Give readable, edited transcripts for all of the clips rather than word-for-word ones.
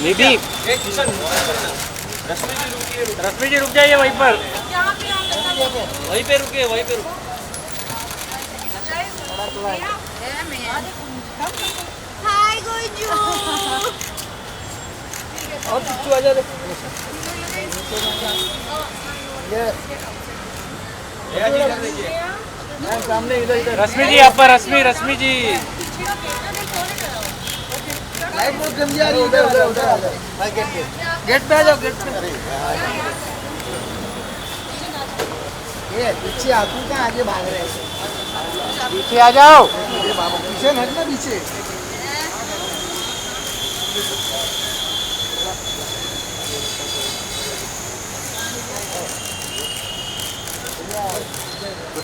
निधि, रश्मि जी रुक जाइए वहीं पर, वहीं पे रुके, वहीं पे रुके। हाय गुज्जू। और पिच्चू आ जा रे। ये सामने इधर इधर। रश्मि जी यहाँ पर, रश्मि जी। लाइट बहुत गंदी आ रही है, उधर उधर उधर आ जाओ। भाई गेट पे आ जाओ, गेट पे। अरे ये पीछे आतू कहाँ आगे भाग रहे हैं? पीछे आ जाओ। ये बाबा पीछे हटना, पीछे।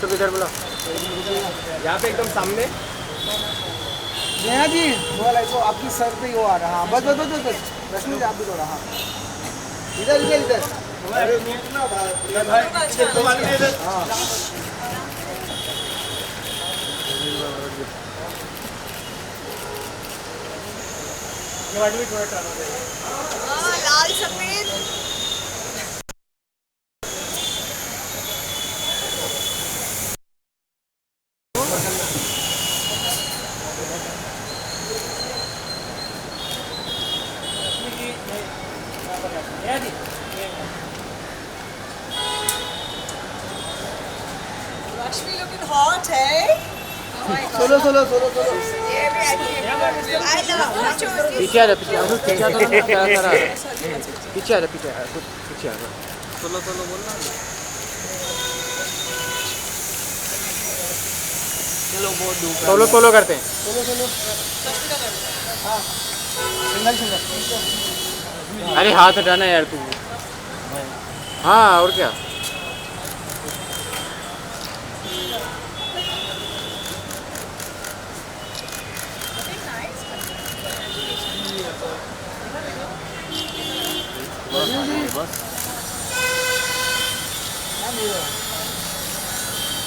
तो इधर बोला, यहाँ पे एकदम सामने। नेहा जी बोला इसको, आपकी सर पे ही वो आ रहा। हाँ बस बस बस बस, रश्मि जी आप भी थोड़ा। हाँ इधर इधर इधर। हाँ लाल सफेद। Rashmi looking hot, hey? Solo solo solo solo. I love you. पीछे आ जा, पीछे आ जा, पीछे आ जा, पीछे आ जा, पीछे आ जा, पीछे आ जा। सोलो सोलो बोलना। चलो बहुत दूर। सोलो सोलो करते हैं। Solo solo. हाँ सिंगल सिंगल। अरे हाथ हटाना यार तू। हाँ और क्या।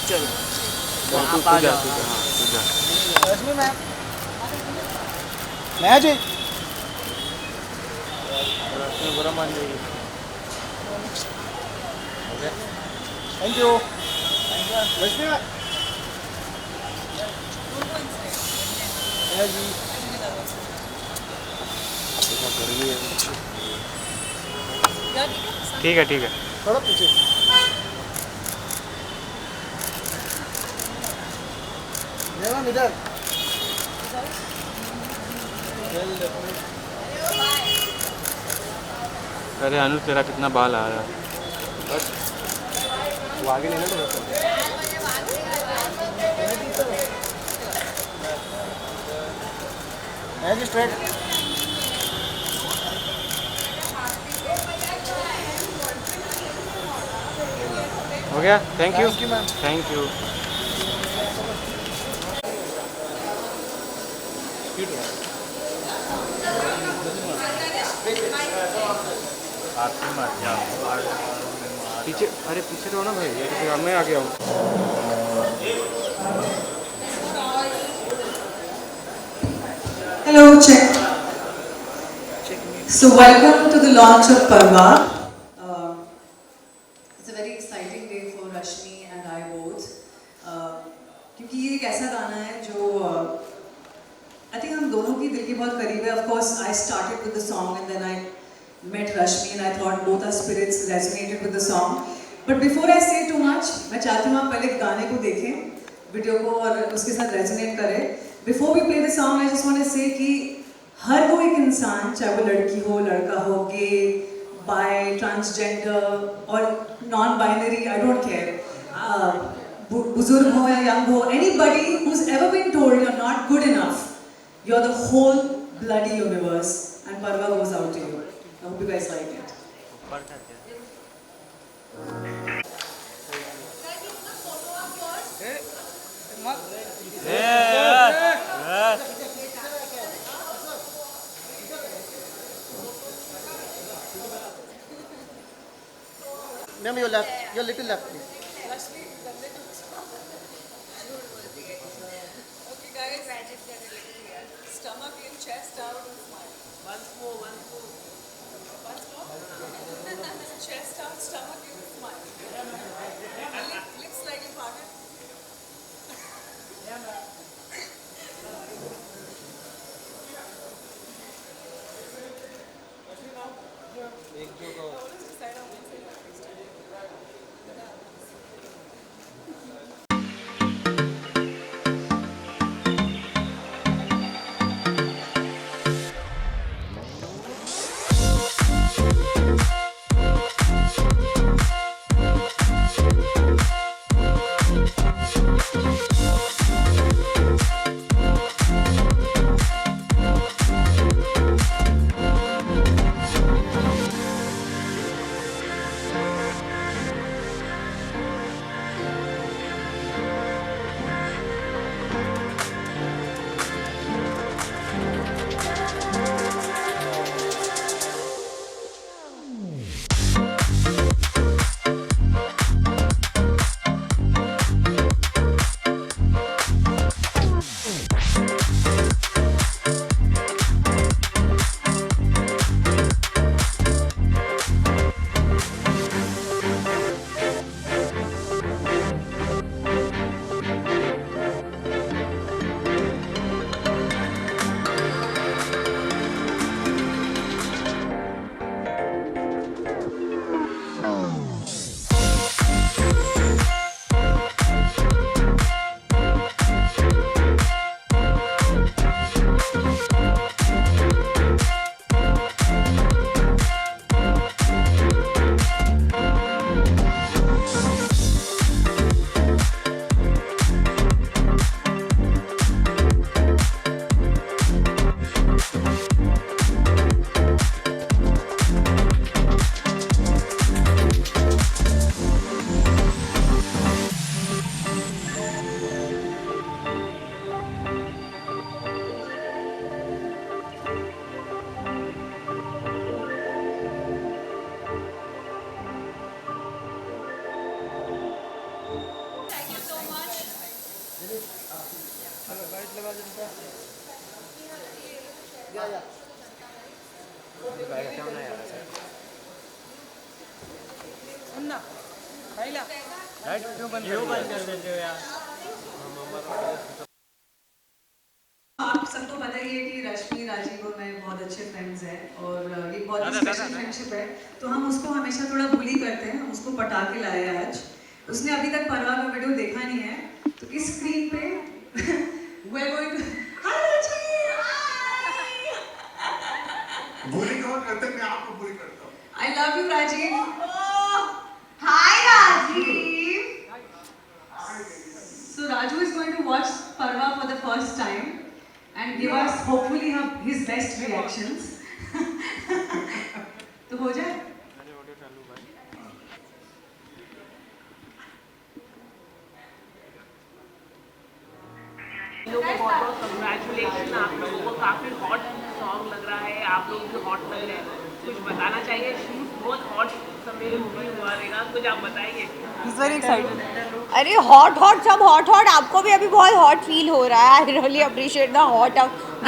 चलो तू जा। रश्मि मैम, नेहा जी रश्मि बुरा मान जाएगी। Thank you. Rashmi ma'am, Neha ji ठीक है ठीक है। थोड़ा पीछे। नेहा मैम इधर। अरे अनु तेरा कितना बाल आ रहा है। बस वो आगे नहीं ना तो। नेहा जी स्ट्रेट। हो गया। Thank you ma'am. Thank you. पीछे, अरे पीछे रहो ना भाई, यार मैं आ गया हूँ। Hello, check. So welcome to the launch of Parva. It's a very exciting day for Rashmi and I both. क्योंकि ये एक ऐसा गाना है जो I think हम दोनों की दिल के बहुत करीब है. Of course, I started with the song and then I met Rashmi and I thought both our spirits resonated with the song. But before I say too much, मैं चाहती हूँ आप पहले गाने को देखें, वीडियो को, और उसके साथ रेजोनेट करें. Before we play the song, I just want to say कि हर वो एक इंसान, चाहे वो लड़की हो, लड़का हो, गे, बाय, ट्रांसजेंडर और non binary, I don't care, बुजुर्ग हो या यंग हो, anybody who's ever been told you're not good enough, you're the whole bloody universe, and Parva goes out to you. I hope you guys like it. Ma'am, your left, your little left, please. Okay guys, chest out and smile. Once more, once more. Once more. Chest out, stomach in, smile. Lips slightly parted. एक जो Always decide on one side or next time. Light क्यों बंद कर देते हो यार? आप सबको पता ही है कि रश्मि राजीव और मैं बहुत अच्छे फ्रेंड्स हैं और ये बहुत ही स्पेशल फ्रेंडशिप है, तो हम उसको हमेशा थोड़ा बुली करते हैं, हम उसको पटा के लाए आज। उसने अभी तक परवा का वीडियो देखा नहीं है, तो इस स्क्रीन पे we're going to हाय रश्मि, बुली कौन करते हैं? मैं आपको बुली करता हूँ। I love you Rajiv. Hi Rajiv. So Raju is going to watch Parva for the first time and give us hopefully his best reactions. तो हो जाए? लोगों को बहुत बहुत कंग्रेचुलेशन। आप लोगों को काफ़ी हॉट सॉन्ग लग रहा है, आप लोग भी हॉट लग रहे हैं। कुछ बताना चाहिए, शूट बहुत हॉट समय भी हुआ रहेगा, कुछ आप बताइए। He's very excited. अरे हॉट सब हॉट आपको भी अभी बहुत हॉट फील हो रहा है। I really appreciate the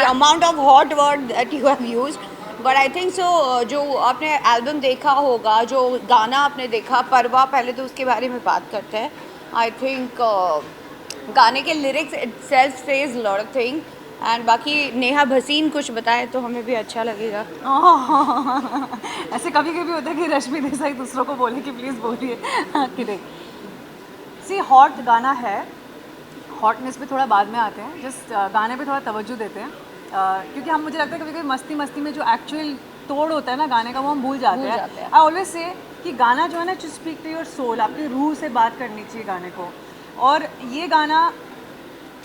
amount of hot word that you have used, but I think so जो आपने एल्बम देखा होगा, जो गाना आपने देखा परवा, पहले तो उसके बारे में बात करते हैं। आई थिंक गाने के lyrics itself says lot of thing, and बाकी नेहा भसीन कुछ बताए तो हमें भी अच्छा लगेगा। ऐसे कभी कभी होता है कि रश्मि देसाई दूसरों को बोले कि प्लीज़ बोलिए कि नहीं। सी हॉट गाना है, हॉटनेस पे थोड़ा बाद में आते हैं, जस्ट गाने पे थोड़ा तवज्जो देते हैं, क्योंकि हम मुझे लगता है कभी कभी मस्ती मस्ती में जो एक्चुअल तोड़ होता है ना गाने का, वो हम भूल जाते हैं। आई ऑलवेज से कि गाना जो है ना, to speak to your soul, आपकी रूह से बात करनी चाहिए गाने को। और ये गाना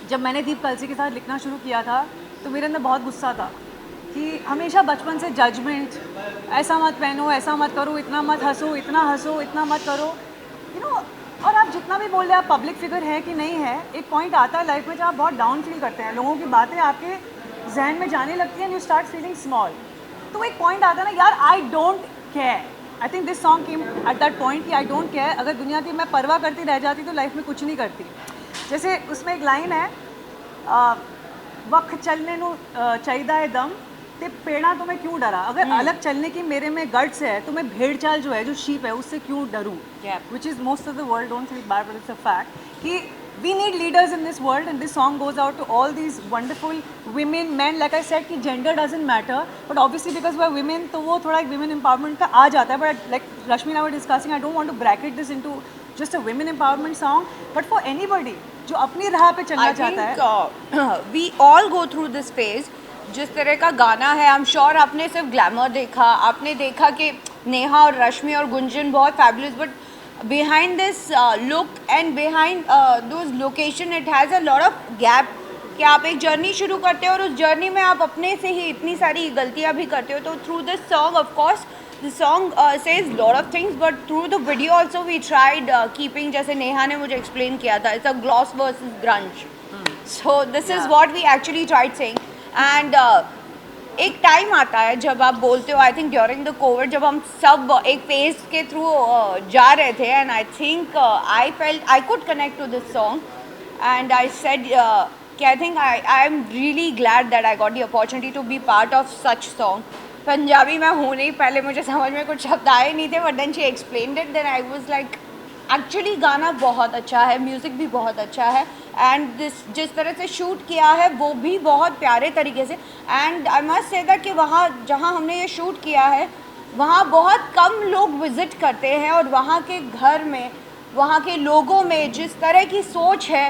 जब मैंने दीप कलसी के साथ लिखना शुरू किया था तो मेरे अंदर बहुत गुस्सा था कि हमेशा बचपन से जजमेंट, ऐसा मत पहनो, ऐसा मत करो, इतना मत हंसो, इतना मत करो, यू नो। और आप जितना भी बोल रहे, आप पब्लिक फिगर है कि नहीं है, एक पॉइंट आता है लाइफ में जब आप बहुत डाउन फील करते हैं, लोगों की बातें आपके जहन में जाने लगती हैं, यू स्टार्ट फीलिंग स्मॉल। तो एक पॉइंट आता है ना यार, आई don't care. I think this song came at that point कि आई डोंट केयर। अगर दुनिया की मैं परवाह करती रह जाती तो लाइफ में कुछ नहीं करती। जैसे उसमें एक लाइन है, वक्त चलने ਨੂੰ ਚਾਹੀਦਾ ਹੈ ਦਮ ਤੇ पेड़ा तो मैं क्यों डरा अगर अलग चलने की मेरे में गट्स है तो मैं भेड़ चाल जो है जो शीप है उससे क्यों डरूं which is most of the world don't feel bad but it's a fact कि we need leaders in this world and this song goes out to all these wonderful women men like I said कि gender doesn't matter but obviously because we are women तो वो थोड़ा women empowerment का आ जाता है but like Rashmi and I were discussing I don't want to bracket this into just a women empowerment song but for anybody जो अपनी राह पे चलना चाहता है we all go through this phase जिस तरह का गाना है आई एम श्योर आपने सिर्फ ग्लैमर देखा आपने देखा कि नेहा और रश्मि और गुंजन बहुत fabulous but behind this look and behind those location it has a lot of gap कि आप एक जर्नी शुरू करते हो और उस जर्नी में आप अपने से ही इतनी सारी गलतियाँ भी करते हो तो through this song of course the song says lot of things but through the video also we tried keeping जैसे नेहा ने मुझे एक्सप्लेन किया था it's a gloss versus grunge so this is what we actually tried saying and एक time आता है जब आप बोलते हो I think during the COVID जब हम सब एक फेज के थ्रू जा रहे थे and I think I felt I could connect to this song and I said कि I think I am really glad that I got the opportunity to be part of such song Punjabi में हूँ नहीं पहले मुझे समझ में कुछ शब्द आए नहीं थे but then she explained it then I was like actually गाना बहुत अच्छा है म्यूज़िक भी बहुत अच्छा है एंड जिस तरह से शूट किया है वो भी बहुत प्यारे तरीके से and I must say that कि वहाँ जहाँ हमने ये शूट किया है वहाँ बहुत कम लोग विज़िट करते हैं और वहाँ के घर में वहाँ के लोगों में जिस तरह की सोच है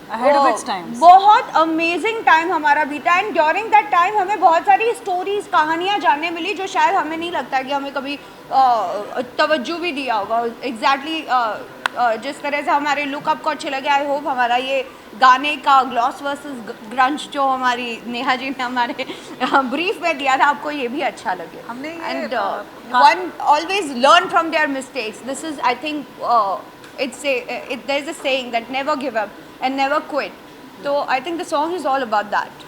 Ahead of its times. बहुत अमेजिंग टाइम हमारा बीता एंड ड्यूरिंग दैट टाइम हमें बहुत सारी स्टोरीज कहानियाँ जानने मिली जो शायद हमें नहीं लगता कि हमें कभी तवज्जो भी दिया होगा एग्जैक्टली जिस तरह से हमारे लुकअप को अच्छे लगे आई होप हमारा ये गाने का ग्लॉस वर्सेस ग्रंज जो हमारी नेहा जी ने हमारे ब्रीफ में दिया था आपको ये भी अच्छा लगे हमने and one always learn from their mistakes this is I think it's there is a saying that never give up and never quit so I think the song is all about that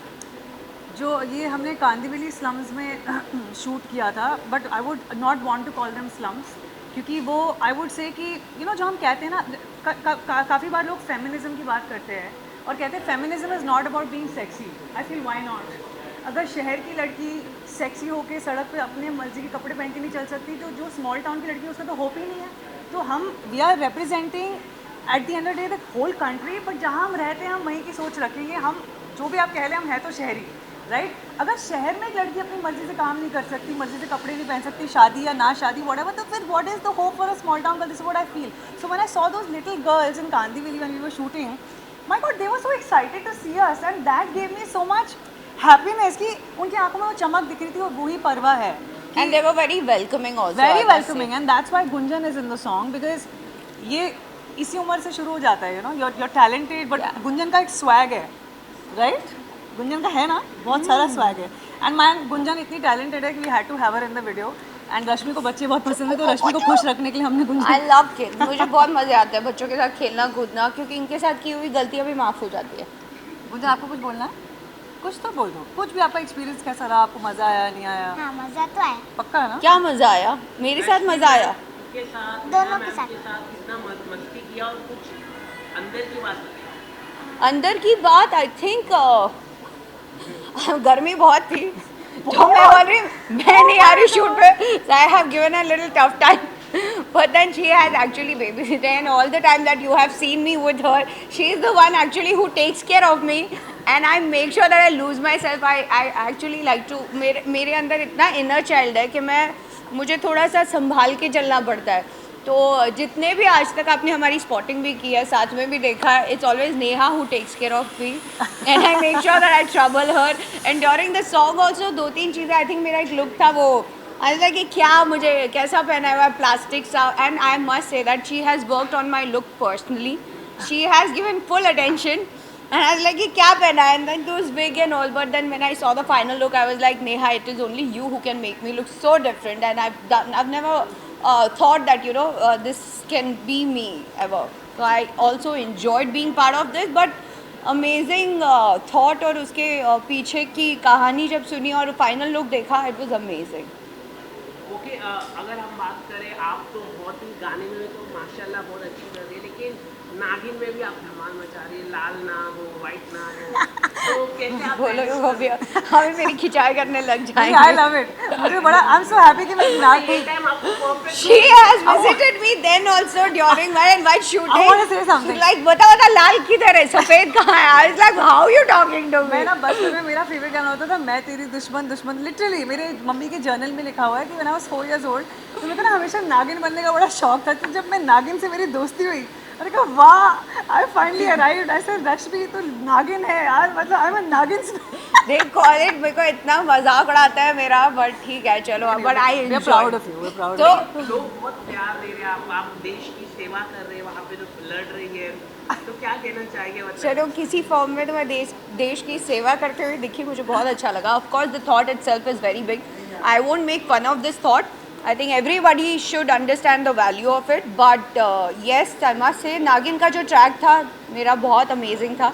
जो ये हमने Kandivali slums में shoot किया था but I would not want to call them slums क्योंकि वो I would say कि you know जो हम कहते हैं ना काफ़ी बार लोग फेमिनिज्म की बात करते हैं और कहते हैं feminism is not about being sexy I feel why not अगर शहर की लड़की सेक्सी होकर सड़क पे अपने मर्जी के कपड़े पहन के नहीं चल सकती तो जो स्मॉल टाउन की लड़की है उसका तो होप ही नहीं है तो हम we are representing at the end of the day the whole country but जहाँ हम रहते हैं हम वहीं की सोच रखेंगे हम जो भी आप कह लें हम हैं तो शहरी राइट अगर शहर में एक लड़की अपनी मर्जी से काम नहीं कर सकती मर्जी से कपड़े नहीं पहन सकती शादी या ना शादी व्हाटएवर तो फिर what is the hope for a small town girl this what I feel so when I saw those little girls in Kandivali when we were shooting my god they were so excited to see us and that gave me so much happiness कि उनकी आंखों में वो चमक दिख रही थी और वही परवाह है and they were very welcoming also very welcoming and that's why Gunjan is in the song because ये इसी उम्र से शुरू हो जाता है you know your talented but Gunjan का एक स्वैग है राइट गुंजन का है ना बहुत सारा स्वैग है एंड मैन गुंजन इतनी टैलेंटेड है कि we had to have her in the video and Rashmi को बच्चे बहुत पसंद है तो रश्मि को खुश रखने के लिए हमने गुंजन आई लव किड्स मुझे बहुत मज़े आते हैं बच्चों के साथ खेलना कूदना क्योंकि इनके साथ की हुई गलतियाँ भी माफ़ हो जाती है गुंजन आपको कुछ बोलना है कुछ तो बोल दो कुछ भी आपका एक्सपीरियंस कैसा रहा आपको मज़ा आया नहीं आया हाँ मज़ा तो आया पक्का है ना क्या मज़ा आया मेरे साथ मज़ा आया के साथ दोनों मैम के साथ। कितना मस्ती किया और कुछ अंदर की बात बताइए। अंदर की बात आई थिंक गर्मी बहुत थी जो मैं बोल रही मैं नहीं आ रही शूट पे I have given a little tough time but then she has actually babysitted and all the time that you have seen me with her she is the one actually who takes care of me and I make sure that I lose myself I actually like to मेरे अंदर इतना inner child है कि मुझे थोड़ा सा संभाल के चलना पड़ता है तो जितने भी आज तक आपने हमारी स्पॉटिंग भी की है साथ में भी देखा है it's always Neha who takes care of me and I make sure that I trouble her and during the song also 2-3 चीज़ें आई थिंक मेरा एक लुक था वो आई लाइक कि क्या मुझे कैसा पहना हुआ है प्लास्टिक सा and I must say that she has worked on my look personally she has given full attention and I was like कि क्या पहना है and then it was big and all but then when I saw the final look I was like Neha it is only you who can make me look so different and I've never thought that you know this can be me ever so I also enjoyed being part of this but amazing thought और उसके पीछे की कहानी जब सुनी और final look देखा it was amazing okay अगर हम बात करें आप तो बहुत ही गाने में तो माशाल्लाह बहुत अच्छी कर रही है लेकिन नागिन में भी आप धमाल मचा रही है, लाल नाग हो, व्हाइट नाग हो, तो कैसे आप बोलो वो भी हमें मेरी खिंचाई करने लग आई जाएंगे. Love it. मुझे बड़ा आई एम सो हैप्पी कि मैं नाग ये टाइम आपको perfect She has visited me then also during my and while shooting. I wanna say something. She's like बता लाल किधर है, सफेद कहाँ है? I was like how you talking to me? मैं ना बचपन में मेरा फेवरेट गाना होता था मैं तेरी दुश्मन दुश्मन. लिटरली मेरे मम्मी के जर्नल में लिखा हुआ है कि when I was 4 years old तो मेरे को ना हमेशा नागिन बनने का बड़ा शौक था. तो जब मैं नागिन से मेरी दोस्ती हुई मैंने कहा वाह I finally arrived. I said Rashmi तो नागिन है यार, मतलब आई एम अ नागिन. They call it मेरे को इतना मजाक उड़ाता है मेरा, बट ठीक है चलो. But I we are proud of you. We are proud. तो लोग बहुत प्यार दे रहे हैं आप देश की सेवा कर रहे हैं, वहाँ पे जो लड़ रही है, तो क्या कहना चाहिए? मतलब चलो किसी फॉर्म में तो मैं देश की सेवा करते हुए दिखी, मुझे बहुत अच्छा लगा. Of course the thought itself is very big. I won't make fun of this thought. I think everybody should understand the value of it. But yes I must say नागिन का जो ट्रैक था मेरा बहुत अमेजिंग था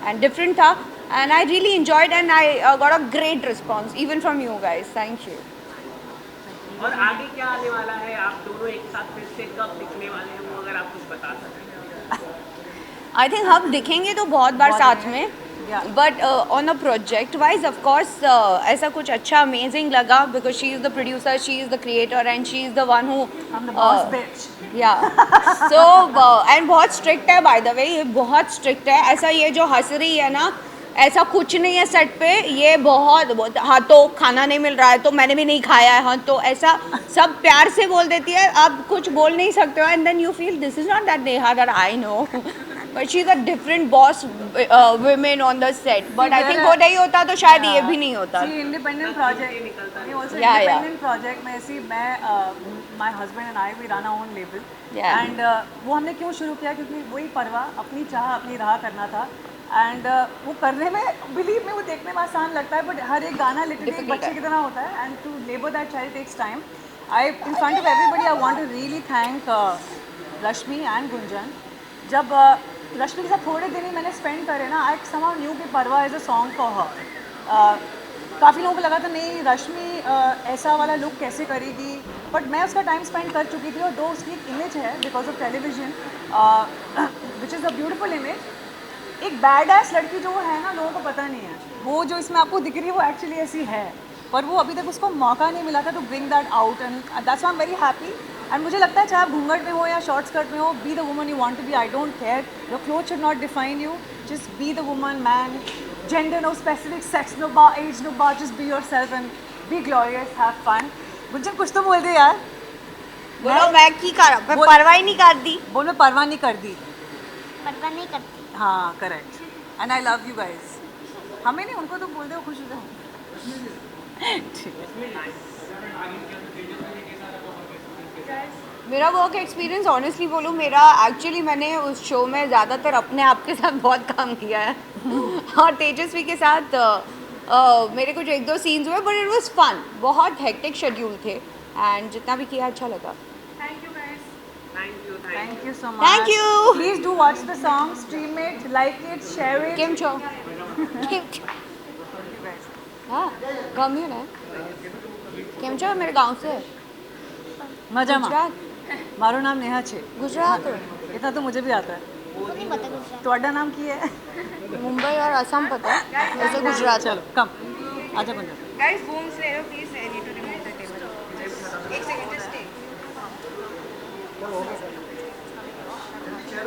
and different था. And I really enjoyed and I got a great response even from you guys. Thank you. और आगे क्या आने वाला है? आप दोनों एक साथ फिर से कब दिखने वाले हैं, वो अगर आप कुछ बता सकें. I think हम दिखेंगे तो बहुत बार साथ में. But on a project wise, of course, ऐसा कुछ अच्छा amazing लगा because she is the producer, she is the creator, and she is the one who. I'm the boss bitch. Yeah. So and बहुत strict है by the way, ये बहुत strict है. ऐसा ये जो हंस रही है ना, ऐसा कुछ नहीं है सेट पे. ये बहुत हाँ तो खाना नहीं मिल रहा है तो मैंने भी नहीं खाया है, हाँ तो ऐसा सब प्यार से बोल देती है. आप कुछ बोल नहीं सकते हो and then you feel this is not that Neha that I know. But she is a different boss women on the set. But I think वो नहीं होता तो शायद ये भी नहीं होता. Independent project. ये also Yeah, yeah. Independent project में ऐसी मैं my husband and I we run our own label. एंड वो हमने क्यों शुरू किया? क्योंकि वही परवाह अपनी चाह अपनी राह करना था. एंड वो करने में बिलीव में वो देखने में आसान लगता है बट हर एक गाना लिटरली एक बच्चे की तरह होता है. And to labour that child takes time. I in front of everybody I want to really thank Rashmi and Gunjan. जब रश्मि के साथ थोड़े दिन ही मैंने स्पेंड करे ना, आई समहाउ न्यू कि परवा is a song for her. काफ़ी लोगों को लगा था नहीं रश्मि ऐसा वाला लुक कैसे करेगी, बट मैं उसका टाइम स्पेंड कर चुकी थी. और दो उसकी एक इमेज है because of television which is a beautiful image. एक बैड एस लड़की जो है ना, लोगों को पता नहीं है वो जो इसमें आपको दिख रही है वो एक्चुअली ऐसी है, पर वो अभी तक उसको मौका नहीं मिला था to bring that out. And that's I am very happy. And मुझे लगता है चाहे आप घूंघट में हो या शॉर्ट स्कर्ट में हो, be the woman you want to be. I don't care, your cloth should not define you. Just be the woman, man, gender no specific, sex no bar, age no bar. Just be yourself and be glorious, have fun. Gunjan कुछ तो बोल दे यार. बोलो मैं की कर मैं परवाह ही नहीं कर दी. बोल मैं परवाह नहीं कर दी. परवाह नहीं करती. हाँ correct. And I love you guys. हमें नहीं, उनको तो बोल दो खुश हो जाओ. ठीक है. मेरा वर्क एक्सपीरियंस ऑनेस्टली बोलूँ, मेरा एक्चुअली मैंने उस शो में ज़्यादातर अपने आप के साथ बहुत काम किया है. और तेजस्वी के साथ मेरे कुछ 1-2 सीन्स हुए बट इट वाज फन. बहुत हेक्टिक शेड्यूल थे एंड जितना भी किया अच्छा लगा. Thank you so much. Thank you. Please do watch the song, stream it, like it, share it. કેમ છો? हाँ गम्य है. કેમ છો? मेरे गांव से. મજામાં. गुजरात. મારું નામ નેહા છે. गुजरात. इतना तो मुझे भी आता है. वो नहीं पता कुछ. ਤੁਹਾਡਾ नाम की है? मुंबई और असम पता है, वैसे गुजरात. चलो कम आजा गुंजन. Guys, booms ले लो please. I need to remove the table. एक सेकंड just stay.